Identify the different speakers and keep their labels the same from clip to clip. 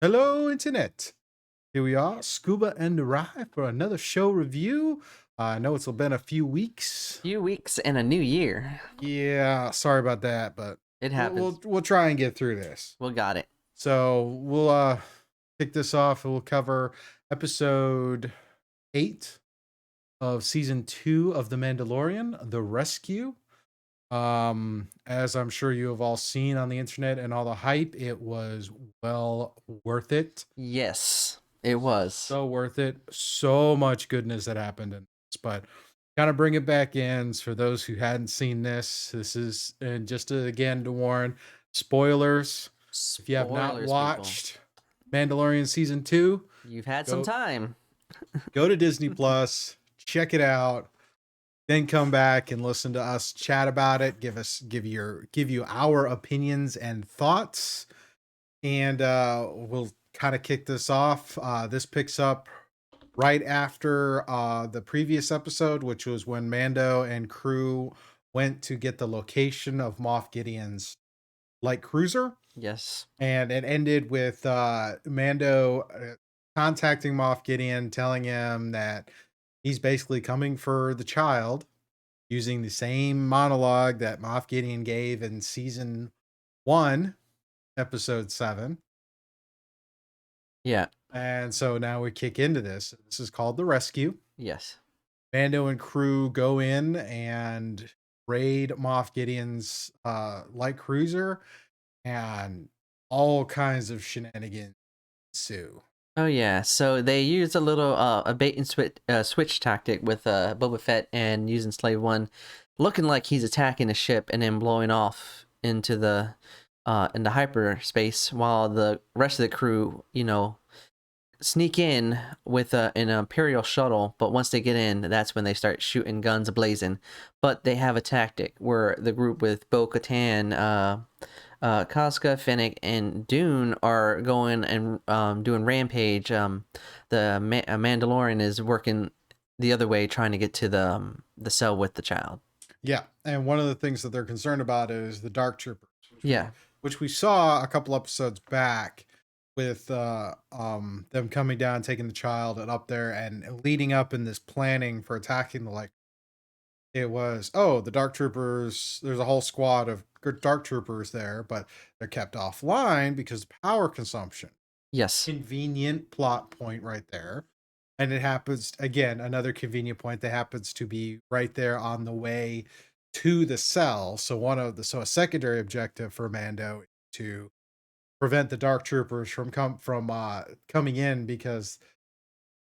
Speaker 1: Hello, Internet. Here we are, Scuba and The Ry, for another show review. I know it's been a few weeks.
Speaker 2: Few weeks and a new year.
Speaker 1: Yeah, sorry about that, but
Speaker 2: It
Speaker 1: we'll
Speaker 2: happens.
Speaker 1: we'll, we'll try and get through this.
Speaker 2: We got it.
Speaker 1: So we'll kick this off. We'll cover episode 8 of season 2 of The Mandalorian, The Rescue. As I'm sure you have all seen on the internet and all the hype, it was well worth it.
Speaker 2: Yes, it was.
Speaker 1: So worth it. So much goodness that happened in this, but kind of bring it back in for those who hadn't seen this. This is, and just to, again to warn, spoilers. If you have not
Speaker 2: Spoilers, people.
Speaker 1: watched Mandalorian season 2,
Speaker 2: You've had some time.
Speaker 1: go to Disney Plus, check it out, then come back and listen to us chat about it. Give you our opinions and thoughts, and we'll kind of kick this off. This picks up right after the previous episode, which was when Mando and crew went to get the location of Moff Gideon's light cruiser.
Speaker 2: Yes.
Speaker 1: And it ended with Mando contacting Moff Gideon, telling him that he's basically coming for the child, using the same monologue that Moff Gideon gave in season 1, episode 7.
Speaker 2: Yeah.
Speaker 1: And so now we kick into this. This is called The Rescue.
Speaker 2: Yes.
Speaker 1: Mando and crew go in and raid Moff Gideon's light cruiser, and all kinds of shenanigans ensue.
Speaker 2: Oh yeah. So they used a little a bait and switch tactic with Boba Fett and using Slave One, looking like he's attacking a ship and then blowing off into the hyperspace, while the rest of the crew, sneak in with an Imperial shuttle, but once they get in, that's when they start shooting guns blazing. But they have a tactic where the group with Bo-Katan, Casca, Fennec, and Dune are going and doing rampage. The Mandalorian is working the other way, trying to get to the cell with the child.
Speaker 1: Yeah, and one of the things that they're concerned about is the Dark Troopers. Which we saw a couple episodes back, with them coming down, taking the child and up there and leading up in this planning for attacking the light. It was, the Dark Troopers, there's a whole squad of Dark Troopers there, but they're kept offline because of power consumption.
Speaker 2: Yes.
Speaker 1: Convenient plot point right there. And it happens, again, another convenient point that happens to be right there on the way to the cell. So a secondary objective for Mando is to prevent the Dark Troopers from coming in, because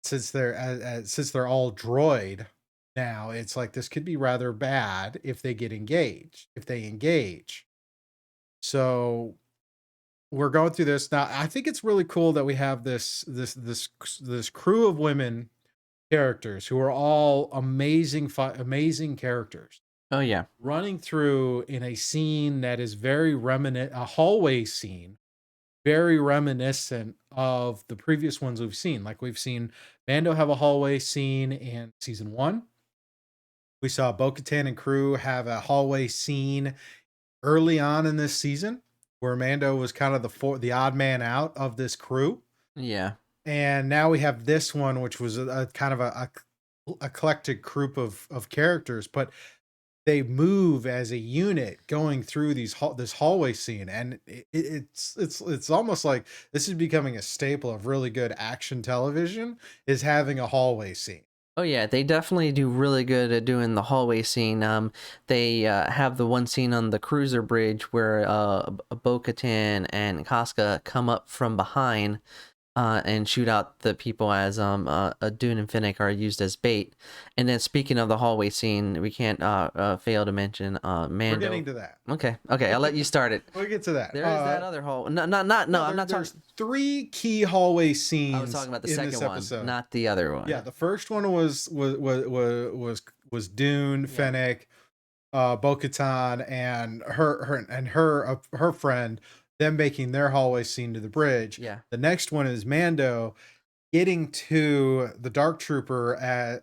Speaker 1: since they're all droid now, it's like this could be rather bad if they engage. So we're going through this now. I think it's really cool that we have this crew of women characters who are all amazing characters.
Speaker 2: Oh yeah.
Speaker 1: Running through in a scene that is very a hallway scene, very reminiscent of the previous ones we've seen. Like, we've seen Mando have a hallway scene in season 1. We saw Bo-Katan and crew have a hallway scene early on in this season, where Mando was kind of the odd man out of this crew.
Speaker 2: Yeah.
Speaker 1: And now we have this one, which was a kind of a eclectic group of characters, but they move as a unit going through this hallway scene, and it's almost like this is becoming a staple of really good action television, is having a hallway scene.
Speaker 2: Oh yeah, they definitely do really good at doing the hallway scene. They have the one scene on the cruiser bridge where Bo-Katan and Casca come up from behind and shoot out the people as Dune and Fennec are used as bait. And then, speaking of the hallway scene, we can't fail to mention Mando.
Speaker 1: We're getting to that.
Speaker 2: Okay, I'll let you start it.
Speaker 1: We'll get to that.
Speaker 2: There is that other hall. No, I'm not talking.
Speaker 1: There's 3 key hallway scenes.
Speaker 2: I was talking about the second one,
Speaker 1: episode.
Speaker 2: not the other one.
Speaker 1: Yeah, the first one was Dune, Fennec, Bo-Katan, and her friend, them making their hallway scene to the bridge.
Speaker 2: Yeah.
Speaker 1: The next one is Mando getting to the Dark Trooper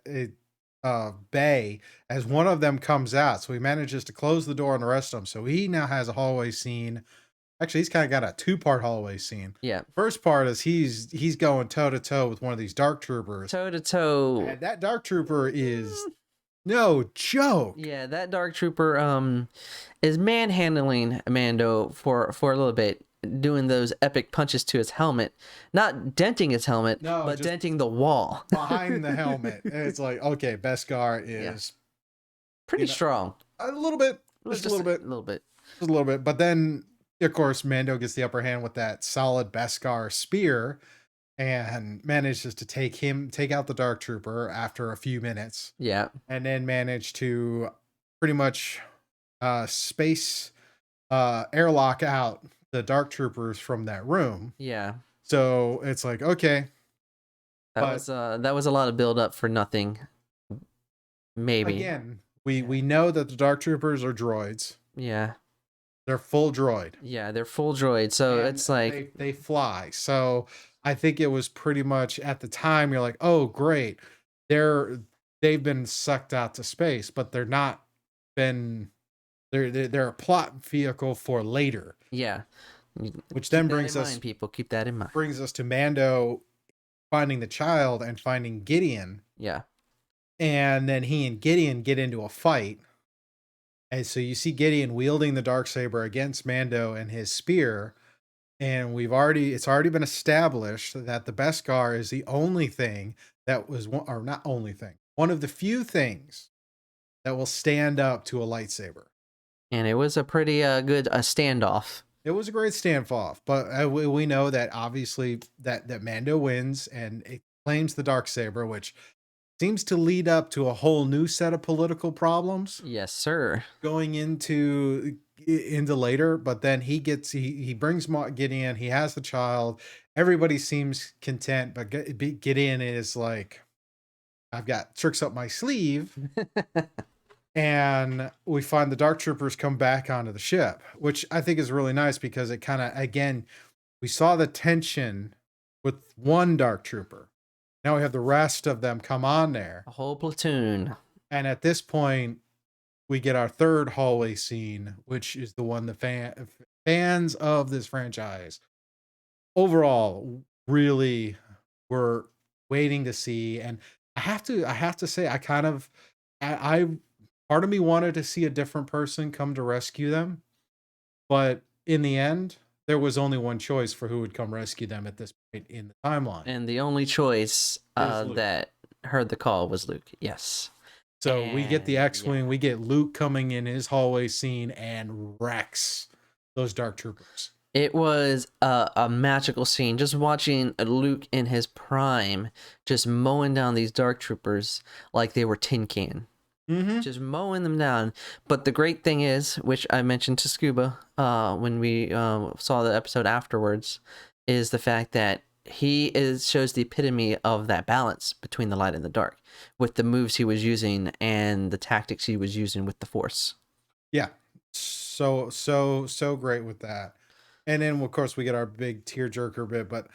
Speaker 1: bay as one of them comes out. So he manages to close the door on the rest of them. So he now has a hallway scene. Actually, he's kind of got a two-part hallway scene.
Speaker 2: Yeah.
Speaker 1: First part is he's going toe to toe with one of these dark troopers,
Speaker 2: Toe to toe.
Speaker 1: and that dark trooper is no joke.
Speaker 2: Yeah, that dark trooper is manhandling Mando for a little bit, doing those epic punches to his helmet, not denting his helmet,
Speaker 1: No,
Speaker 2: but
Speaker 1: just
Speaker 2: denting the wall.
Speaker 1: behind the helmet. And it's like, okay, Beskar
Speaker 2: Yeah.
Speaker 1: is
Speaker 2: Pretty strong.
Speaker 1: a little bit, just a little bit,
Speaker 2: A little bit.
Speaker 1: just a little bit. But then, of course, Mando gets the upper hand with that solid Beskar spear and manages to take out the Dark Trooper after a few minutes,
Speaker 2: Yeah.
Speaker 1: and then manage to pretty much space airlock out the Dark Troopers from that room.
Speaker 2: Yeah.
Speaker 1: So it's like, okay, but
Speaker 2: That was a lot of build up for nothing. Maybe.
Speaker 1: again, we know that the Dark Troopers are droids.
Speaker 2: Yeah.
Speaker 1: They're full droid.
Speaker 2: Yeah, they're full droid. So
Speaker 1: And
Speaker 2: it's like
Speaker 1: they fly. So I think it was pretty much at the time you're like, oh great, they've been sucked out to space, but they're not been they're a plot vehicle for later.
Speaker 2: yeah.
Speaker 1: Which then
Speaker 2: Keep that in mind.
Speaker 1: brings us to Mando finding the child and finding Gideon,
Speaker 2: Yeah.
Speaker 1: and then he and Gideon get into a fight. And so you see Gideon wielding the Darksaber against Mando and his spear. And it's already been established that the Beskar is the only thing that was one, or not only thing, one of the few things that will stand up to a lightsaber.
Speaker 2: And it was a pretty good standoff.
Speaker 1: It was a great standoff, but we know that obviously that Mando wins and it claims the Darksaber, which seems to lead up to a whole new set of political problems
Speaker 2: Yes, sir.
Speaker 1: going into later. But then he brings Gideon, he has the child, everybody seems content, but Gideon is like, I've got tricks up my sleeve. And we find the Dark Troopers come back onto the ship, which I think is really nice because it kind of, again, we saw the tension with one Dark Trooper. Now we have the rest of them come on there.
Speaker 2: A whole platoon.
Speaker 1: And at this point, we get our third hallway scene, which is the one the fans of this franchise overall really were waiting to see. And I have to say, I part of me wanted to see a different person come to rescue them, but in the end, there was only one choice for who would come rescue them at this point in the timeline.
Speaker 2: And the only choice
Speaker 1: Luke.
Speaker 2: that heard the call was Luke. Yes.
Speaker 1: So we get the
Speaker 2: And,
Speaker 1: X-Wing, we get Luke coming in his hallway scene and wrecks those Dark Troopers.
Speaker 2: It was a magical scene. Just watching Luke in his prime, just mowing down these Dark Troopers like they were tin can.
Speaker 1: Mm-hmm.
Speaker 2: Just mowing them down. But the great thing is, which I mentioned to Scuba when we saw the episode afterwards, is the fact that he shows the epitome of that balance between the light and the dark with the moves he was using and the tactics he was using with the Force.
Speaker 1: Yeah. So great with that. And then, of course, we get our big tearjerker bit, but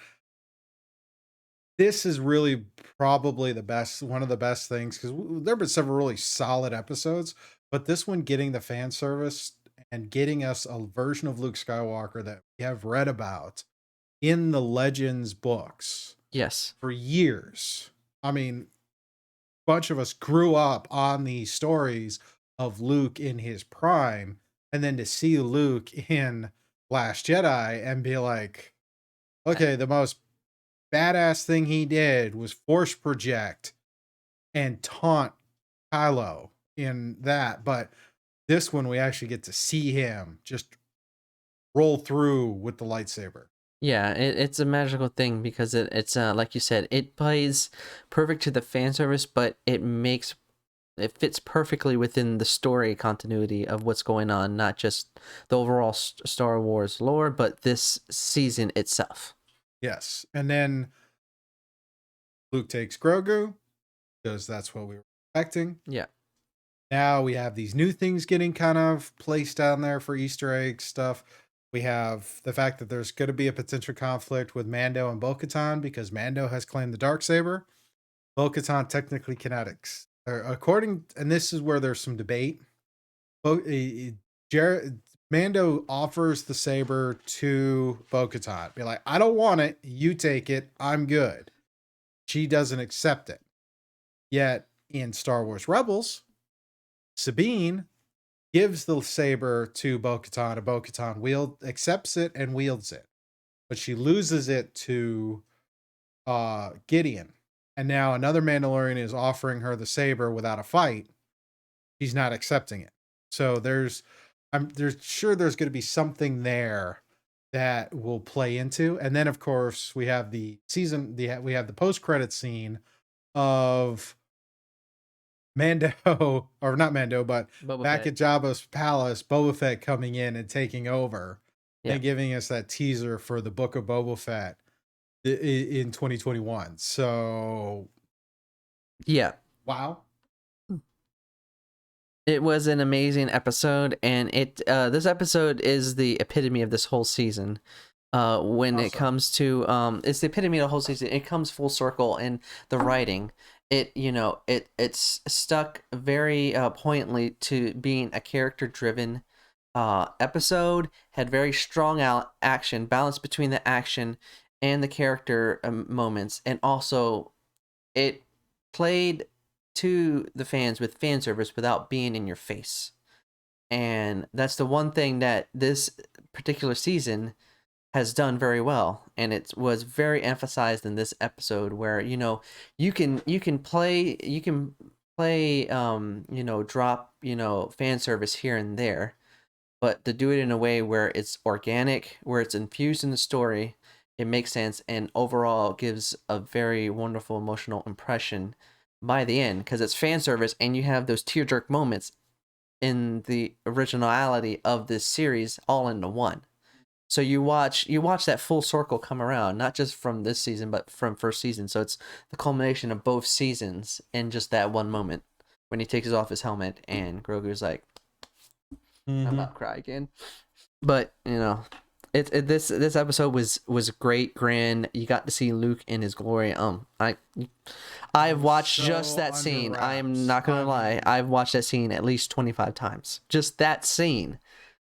Speaker 1: this is really probably one of the best things, because there have been several really solid episodes, but this one getting the fan service and getting us a version of Luke Skywalker that we have read about in the Legends books.
Speaker 2: Yes.
Speaker 1: For years. I mean, a bunch of us grew up on these stories of Luke in his prime, and then to see Luke in Last Jedi and be like, okay, the most badass thing he did was force project and taunt Kylo in that, but this one we actually get to see him just roll through with the lightsaber.
Speaker 2: Yeah, it's a magical thing because it's like you said, it plays perfect to the fan service, but it fits perfectly within the story continuity of what's going on, not just the overall Star Wars lore, but this season itself.
Speaker 1: Yes. And then Luke takes Grogu because that's what we were expecting.
Speaker 2: Yeah.
Speaker 1: Now we have these new things getting kind of placed down there for Easter egg stuff. We have the fact that there's going to be a potential conflict with Mando and Bo-Katan because Mando has claimed the Darksaber. Bo-Katan technically cannot according, and this is where there's some debate. Jared Mando offers the saber to Bo-Katan. Be like, I don't want it. You take it. I'm good. She doesn't accept it. Yet in Star Wars Rebels, Sabine gives the saber to Bo-Katan, and Bo-Katan accepts it and wields it. But she loses it to Gideon. And now another Mandalorian is offering her the saber without a fight. She's not accepting it. So there's sure there's going to be something there that will play into. And then of course we have the post credit scene of Mando, or not Mando, but
Speaker 2: Boba
Speaker 1: back
Speaker 2: Fett.
Speaker 1: at Jabba's palace, Boba Fett coming in and taking over,
Speaker 2: Yeah.
Speaker 1: and giving us that teaser for the Book of Boba Fett in 2021. So
Speaker 2: Yeah.
Speaker 1: wow.
Speaker 2: It was an amazing episode, and this episode is the epitome of this whole season. When it comes to it's the epitome of the whole season. It comes full circle in the writing. It's stuck very poignantly to being a character driven episode. Had very strong action, balance between the action and the character moments, and also it played to the fans with fan service without being in your face. And that's the one thing that this particular season has done very well, and it was very emphasized in this episode where you can play drop fan service here and there, but to do it in a way where it's organic, where it's infused in the story, it makes sense, and overall gives a very wonderful emotional impression by the end, because it's fan service and you have those tear jerk moments in the originality of this series all into one. So you watch that full circle come around, not just from this season, but from first season. So it's the culmination of both seasons in just that one moment when he takes off his helmet and Grogu's like, I'm about to cry again. But this episode was great, grand. You got to see Luke in his glory. I've watched just that scene. I am not gonna lie. I've watched that scene at least 25 times. Just that scene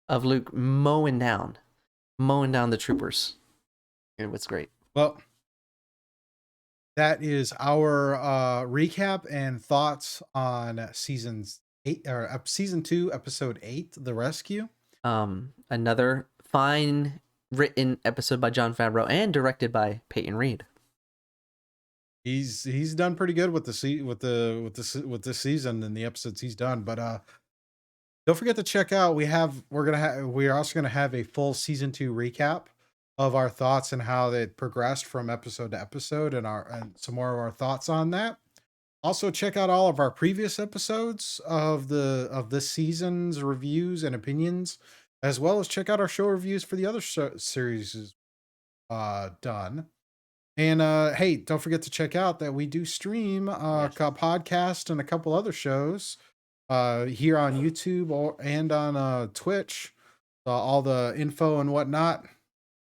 Speaker 2: of Luke mowing down the troopers. It was great.
Speaker 1: Well, that is our recap and thoughts on season 2, episode 8, The Rescue.
Speaker 2: Another fine written episode by Jon Favreau and directed by Peyton Reed.
Speaker 1: He's done pretty good with this season and the episodes he's done, but don't forget to check out. We're also gonna have a full season 2 recap of our thoughts and how it progressed from episode to episode, and some more of our thoughts on that. Also, check out all of our previous episodes of this season's reviews and opinions, as well as check out our show reviews for the other series done. And hey, don't forget to check out that we do stream a podcast and a couple other shows here on YouTube and on Twitch. All the info and whatnot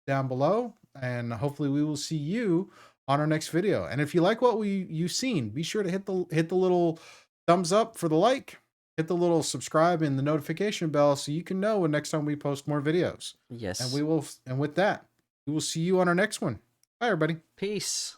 Speaker 1: down below, and hopefully we will see you on our next video. And if you like what you've seen, be sure to hit the little thumbs up for the like, hit the little subscribe and the notification bell so you can know when next time we post more videos.
Speaker 2: Yes.
Speaker 1: And with that, we will see you on our next one. Bye everybody.
Speaker 2: Peace.